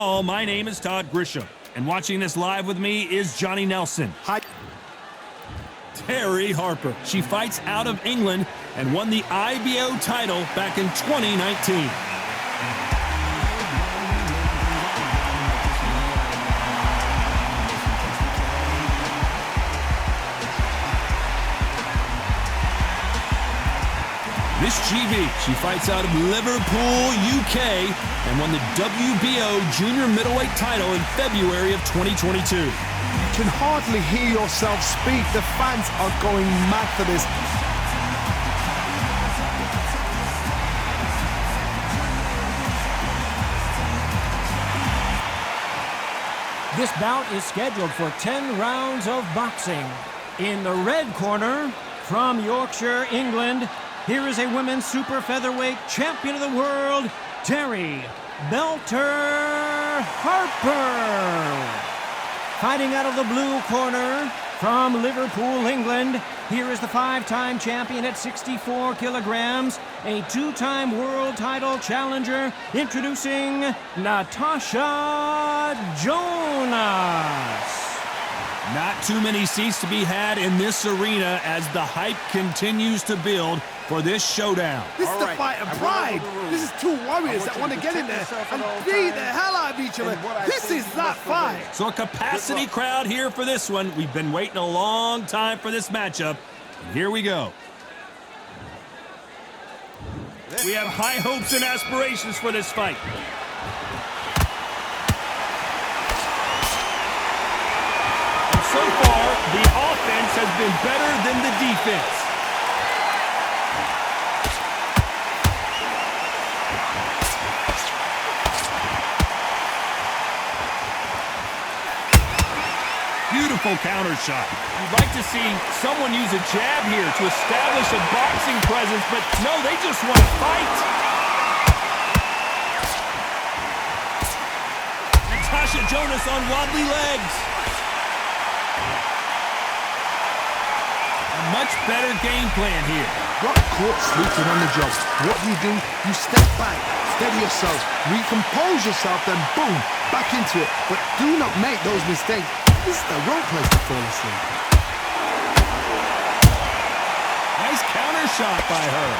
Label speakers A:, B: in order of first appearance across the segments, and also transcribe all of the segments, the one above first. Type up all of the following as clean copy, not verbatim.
A: My name is Todd Grisham, and watching this live with me is Johnny Nelson.
B: Hi.
A: Terri Harper. She fights out of England and won the IBO title back in 2019. Miss GB, she fights out of Liverpool, UK, and won the WBO junior middleweight title in February of 2022.
B: You can hardly hear yourself speak. The fans are going mad for this.
C: This bout is scheduled for 10 rounds of boxing. In the red corner, from Yorkshire, England, here is a women's super featherweight champion of the world, Terri Belter Harper. Fighting out of the blue corner, from Liverpool, England, here is the 5-time champion at 64 kilograms, a 2-time world title challenger, introducing Natasha Jonas.
A: Not too many seats to be had in this arena as the hype continues to build for this showdown.
B: This is the fight of pride. This is two warriors that want to get in there and beat the hell out of each other. This is that fight.
A: So a capacity crowd here for this one. We've been waiting a long time for this matchup. And here we go. We have high hopes and aspirations for this fight. And so far, the offense has been better than the defense. Beautiful counter shot. You'd like to see someone use a jab here to establish a boxing presence, but no, they just want to fight. Natasha Jonas on wobbly legs. A much better game plan here.
B: Got caught sleeping on the job. What do? You step back, steady yourself, recompose yourself, then boom, back into it. But do not make those mistakes. This is the wrong place to fall asleep.
A: Nice counter shot by her.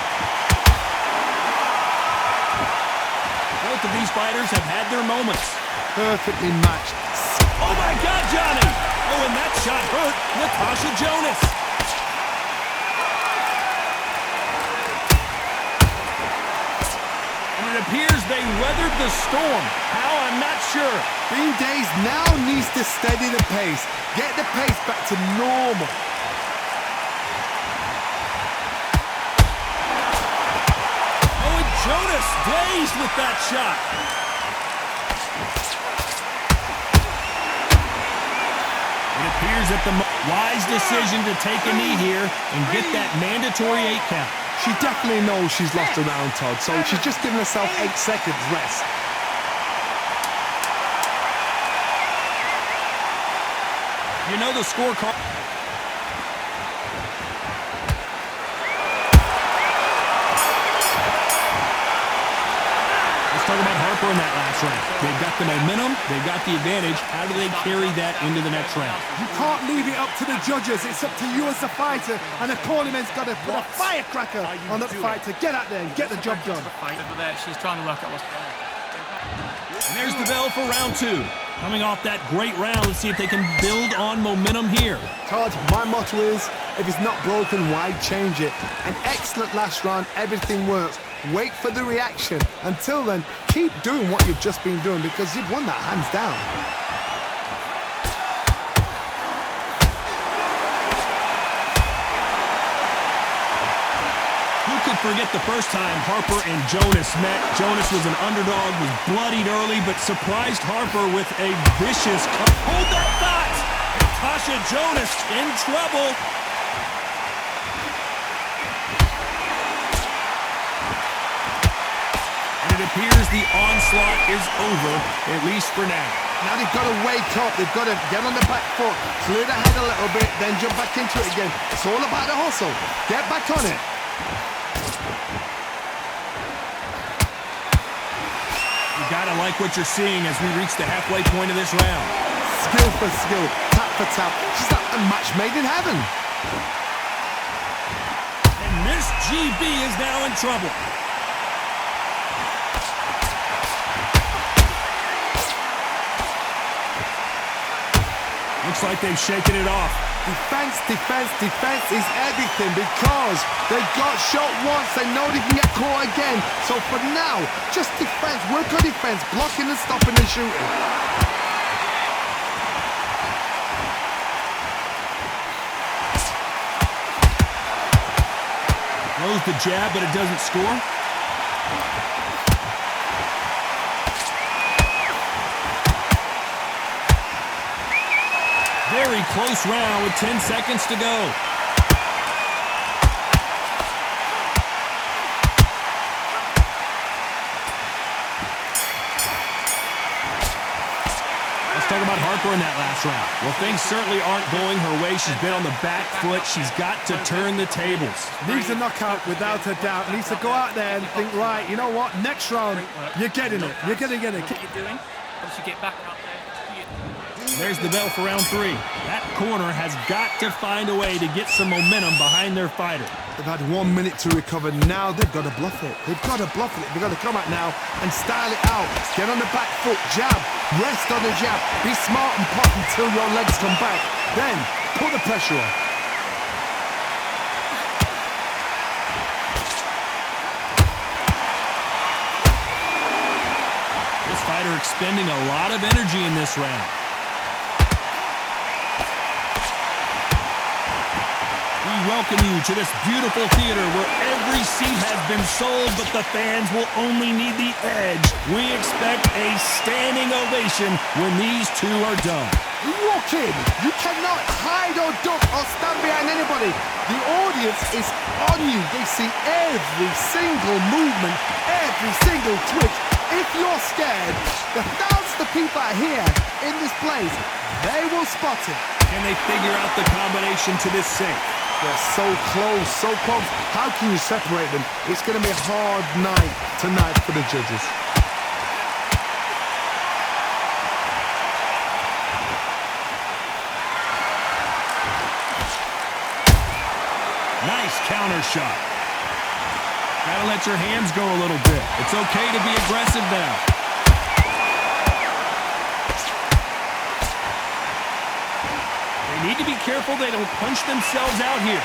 A: Both of these fighters have had their moments.
B: Perfectly matched.
A: Oh my God, Johnny! Oh, and that shot hurt Natasha Jonas. And it appears they weathered the storm. How, I'm not sure.
B: Bean Days now needs to steady the pace. Get the pace back to normal.
A: Oh, and Jonas dazed with that shot. It appears that the wise decision to take a knee here and get that mandatory 8 count.
B: She definitely knows she's lost a round, Todd, so she's just giving herself 8 seconds rest.
A: You know the scorecard. Let's talk about Harper in that last round. They've got the momentum, they've got the advantage. How do they carry that into the next round?
B: You can't leave it up to the judges. It's up to you as the fighter, and the cornerman's got to put a firecracker on that fight to get out there and get the job done.
D: She's trying to work out what's going on.
A: And there's the bell for round 2. Coming off that great round, let's see if they can build on momentum here.
B: Todd, my motto is, if it's not broken, why change it? An excellent last round, everything works. Wait for the reaction. Until then, keep doing what you've just been doing because you've won that hands down.
A: Forget the first time Harper and Jonas met. Jonas was an underdog, was bloodied early, but surprised Harper with a vicious cut. Hold that thought! Natasha Jonas in trouble. And it appears the onslaught is over, at least for now.
B: Now they've got to wake up. They've got to get on the back foot, clear the head a little bit, then jump back into it again. It's all about the hustle. Get back on it.
A: Got Gotta like what you're seeing as we reach the halfway point of this round.
B: Skill for skill, tap for tap. She's like a match made in heaven.
A: And Miss GB is now in trouble. Looks like they've shaken it off.
B: Defense, defense, defense is everything because they got shot once. They know they can get caught again. So for now, just defense. Work on defense, blocking and stopping and shooting.
A: Throws the jab, but it doesn't score. Very close round with 10 seconds to go. Let's talk about Harper in that last round. Well, things certainly aren't going her way. She's been on the back foot. She's got to turn the tables.
B: Needs a knockout without a doubt. Needs to go out there and think, right, you know what? Next round, you're getting it. You're going to get it.
D: What you're doing, once you get back out there,
A: There's the bell for round 3. That corner has got to find a way to get some momentum behind their fighter.
B: They've had 1 minute to recover. Now they've got to bluff it. They've got to bluff it. They've got to come out now and style it out. Get on the back foot, jab, rest on the jab. Be smart and pop until your legs come back. Then put the pressure on.
A: This fighter expending a lot of energy in this round. We welcome you to this beautiful theater where every seat has been sold, but the fans will only need the edge. We expect a standing ovation when these two are done.
B: You walk in, you cannot hide or duck or stand behind anybody. The audience is on you. They see every single movement, every single twitch. If you're scared, the thousands of people are here in this place. They will spot it.
A: Can they figure out the combination to this safe?
B: They're so close, so close. How can you separate them? It's going to be a hard night tonight for the judges.
A: Nice counter shot. Gotta let your hands go a little bit. It's okay to be aggressive now. They need to be careful they don't punch themselves out here.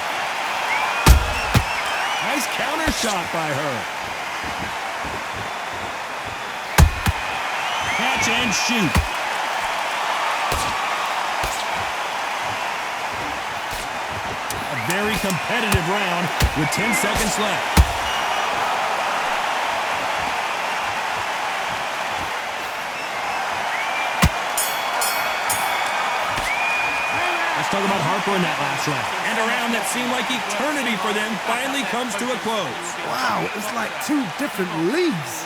A: Nice counter shot by her. Catch and shoot. A very competitive round with 10 seconds left. Talk about Harper in that last round. And a round that seemed like eternity for them finally comes to a close.
B: Wow, it's like 2 different leagues.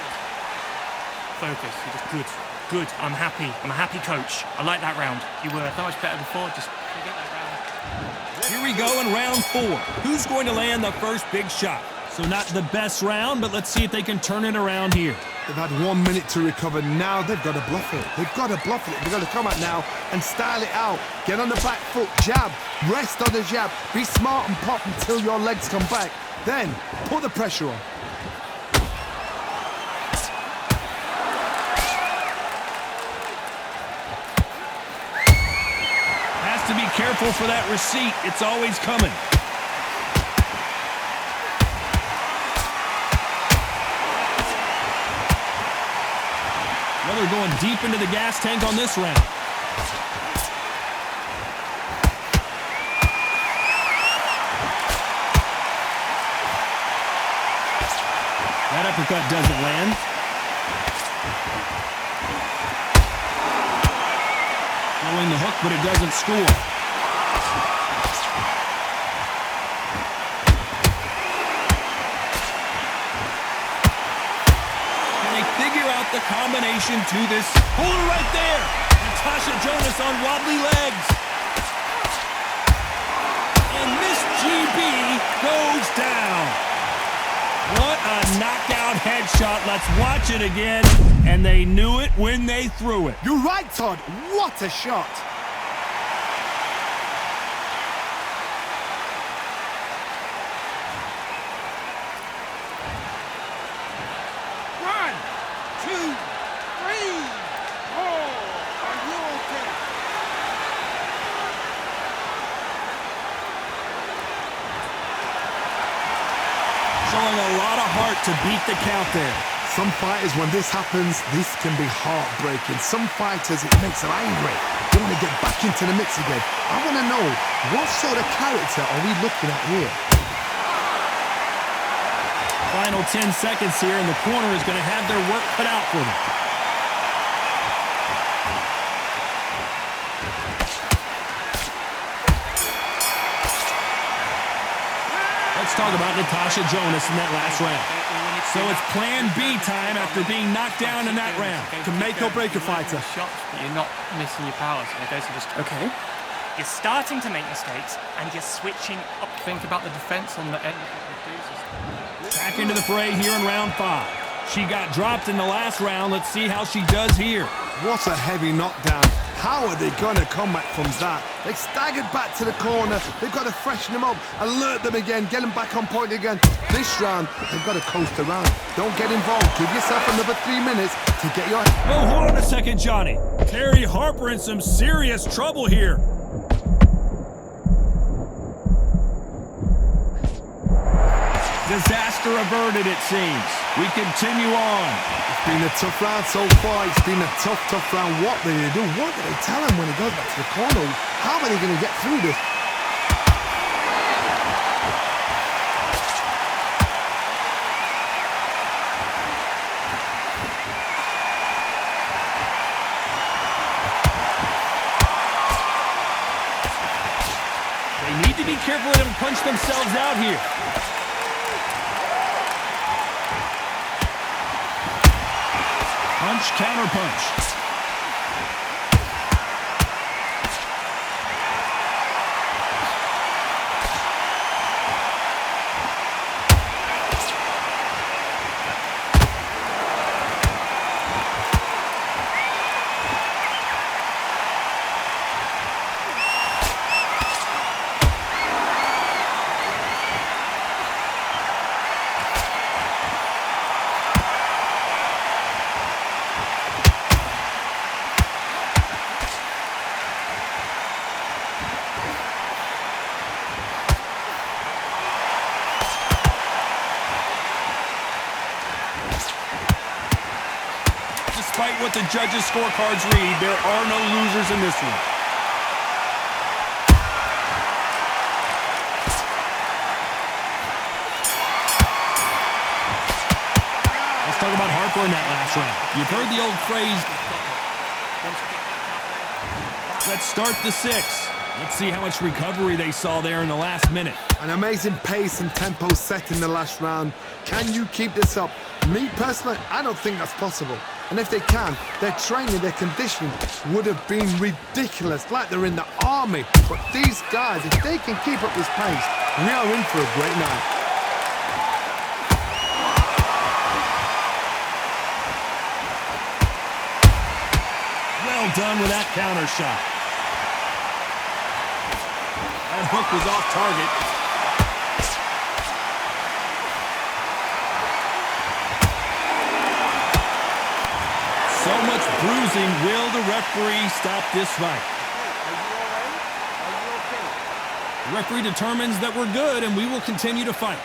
D: focus. You're just good. Good. I'm happy. I'm a happy coach. I like that round. You were so much better before. Just forget that round.
A: Here we go in round 4. Who's going to land the first big shot? So not the best round, but let's see if they can turn it around here.
B: They've had 1 minute to recover. Now they've got to bluff it. They've got to bluff it. They've got to come out now and style it out. Get on the back foot, jab, rest on the jab. Be smart and pop until your legs come back. Then put the pressure on.
A: Has to be careful for that receipt. It's always coming. Well, they're going deep into the gas tank on this round. That uppercut doesn't land. Throwing the hook, but it doesn't score. The combination to this. Pull her right there. Natasha Jonas on wobbly legs. And Miss GB goes down. What a a knockout headshot. Let's watch it again. And they knew it when they threw it.
B: You're right, Todd. What a shot.
A: Showing a lot of heart to beat the count there.
B: Some fighters, when this happens, this can be heartbreaking. Some fighters, it makes them angry. They want to get back into the mix again. I want to know, what sort of character are we looking at here?
A: Final 10 seconds here, and the corner is going to have their work cut out for them. Let's talk about Natasha Jonas in that last round. So it's plan B time after being knocked down in that round.
B: Can make or break a fighter.
D: Shots, but you're not missing your powers. Those are just
C: Okay.
E: You're starting to make mistakes, and you're switching up.
D: think about the defense on the end of the deuces.
A: Back into the fray here in round 5. She got dropped in the last round. Let's see how she does here.
B: What a heavy knockdown. How are they going to come back from that? They staggered back to the corner. They've got to freshen them up, alert them again, get them back on point again. This round, they've got to coast around. Don't get involved. Give yourself another 3 minutes to get your...
A: Oh, hold on a second, Johnny. Terry Harper in some serious trouble here. Disaster averted, it seems. We continue on.
B: It's been a tough round so far. It's been a tough round. What do they do? What do they tell him when he goes back to the corner? How are they going to get through this?
A: They need to be careful they don't punch themselves out here. Punch, counter punch. Despite what the judges' scorecards read, there are no losers in this one. Let's talk about Harper in that last round. You've heard the old phrase, let's start the 6. Let's see how much recovery they saw there in the last minute.
B: An amazing pace and tempo set in the last round. Can you keep this up? Me, personally, I don't think that's possible. And if they can, their training, their conditioning would have been ridiculous, like they're in the army. But these guys, if they can keep up this pace, we are in for a great night.
A: Well done with that counter shot. That hook was off target. So much bruising. Will the referee stop this fight? The referee determines that we're good and we will continue to fight.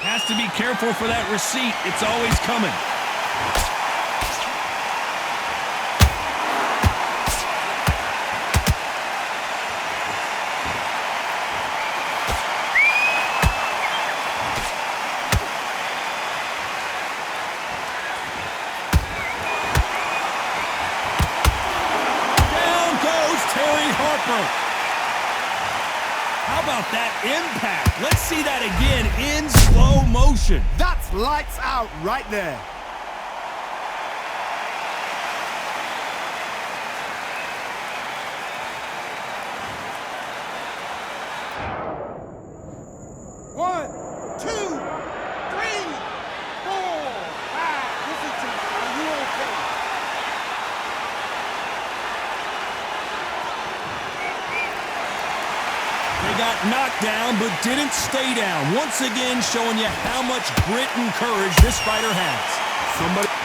A: Has to be careful for that receipt. It's always coming. How about that impact? Let's see that again in slow motion.
B: That's lights out right there.
A: knocked down but didn't stay down. Once again showing you how much grit and courage this fighter has.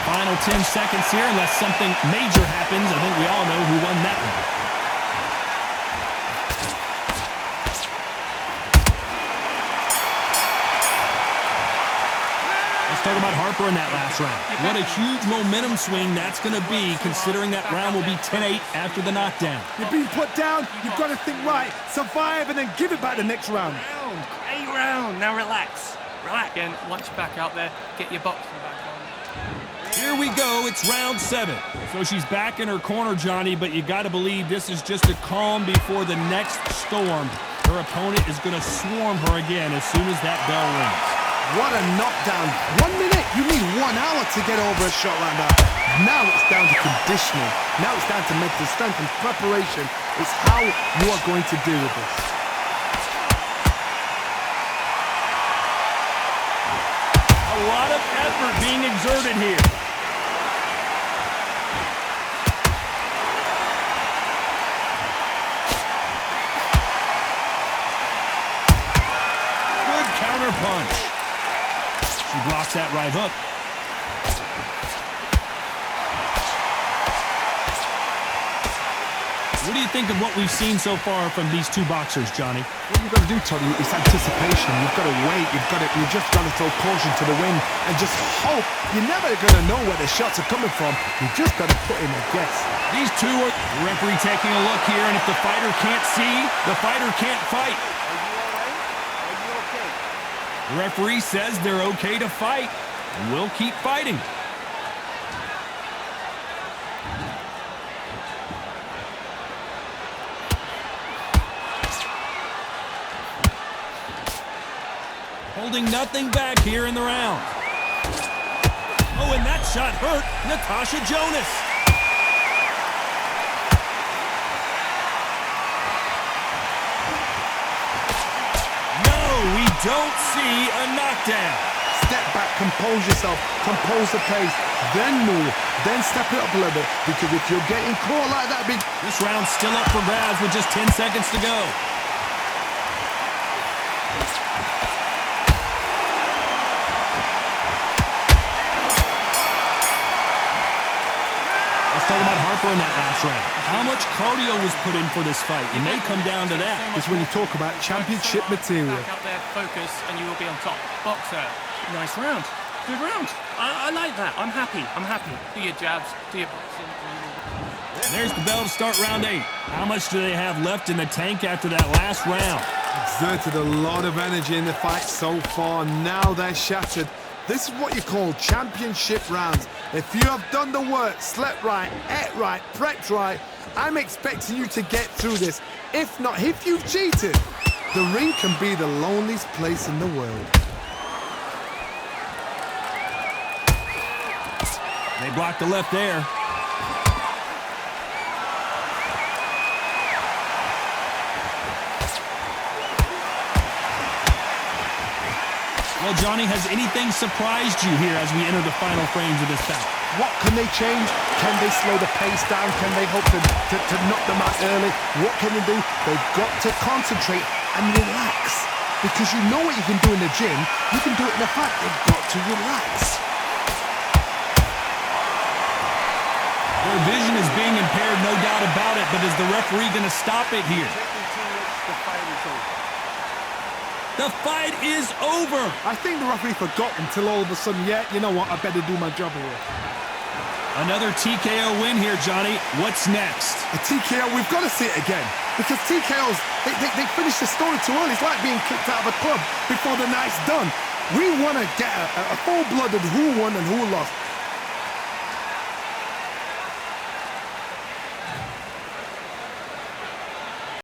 C: Final 10 seconds here, unless something major happens. I think we all know who won that one. Let's talk about Harper in that last round.
A: What a huge momentum swing that's going to be, considering that round will be 10-8 after the knockdown.
B: You're being put down, you've got to think right, survive, and then give it back the next round.
E: Great round. Now relax. Relax.
D: Again, once you're back out there, get your boxing back on.
A: Here we go, it's round 7.
C: So she's back in her corner, Johnny, but you got to believe this is just a calm before the next storm. Her opponent is going to swarm her again as soon as that bell rings.
B: What a knockdown. 1 minute, you need 1 hour to get over a shot like that. Now it's down to conditioning. Now it's down to mental strength and preparation. It's how you are going to deal with this.
C: A lot of effort being exerted here.
A: Good counter punch.
C: She blocks that right hook. What do you think of what we've seen so far from these two boxers, Johnny?
B: What you've got to do, Tony, is anticipation. You've got to wait. You just got to throw caution to the wind and just hope. You're never going to know where the shots are coming from. You just got to put in a guess.
C: These two are... The referee taking a look here, and if the fighter can't see, the fighter can't fight. The referee says they're okay to fight, and we'll keep fighting.
A: Holding nothing back here in the round. Oh, and that shot hurt Natasha Jonas. No, we don't see a knockdown.
B: Step back, compose yourself, compose the pace, then move, then step it up a little bit. Because if you're getting caught like that,
A: This round's still up for grabs with just 10 seconds to go.
C: Talk about Harper in that last round. How much cardio was put in for this fight? It may come down to that.
B: it's when you talk about championship material.
D: Back up there, focus, and you will be on top. Boxer, nice round. Good round. I like that. I'm happy. I'm happy. Do your jabs, do your boxing.
A: There's the bell to start round 8. How much do they have left in the tank after that last round?
B: Exerted a lot of energy in the fight so far. Now they're shattered. This is what you call championship rounds. If you have done the work, slept right, ate right, prepped right, I'm expecting you to get through this. If not, if you've cheated, the ring can be the loneliest place in the world.
A: They blocked the left there. Well, Johnny, has anything surprised you here as we enter the final frames of this bout?
B: What can they change? Can they slow the pace down? Can they hope to knock them out early? What can they do? They've got to concentrate and relax. Because you know what you can do in the gym, you can do it in a fight. They've got to relax.
A: Their vision is being impaired, no doubt about it, but is the referee going to stop it here? The fight is over.
B: I think the referee forgot until all of a sudden, yeah, you know what, I better do my job here.
A: Another TKO win here, Johnny. What's next?
B: A TKO, we've got to see it again. Because TKOs, they finish the story too early. It's like being kicked out of a club before the night's done. We want to get a full-blooded who won and who lost.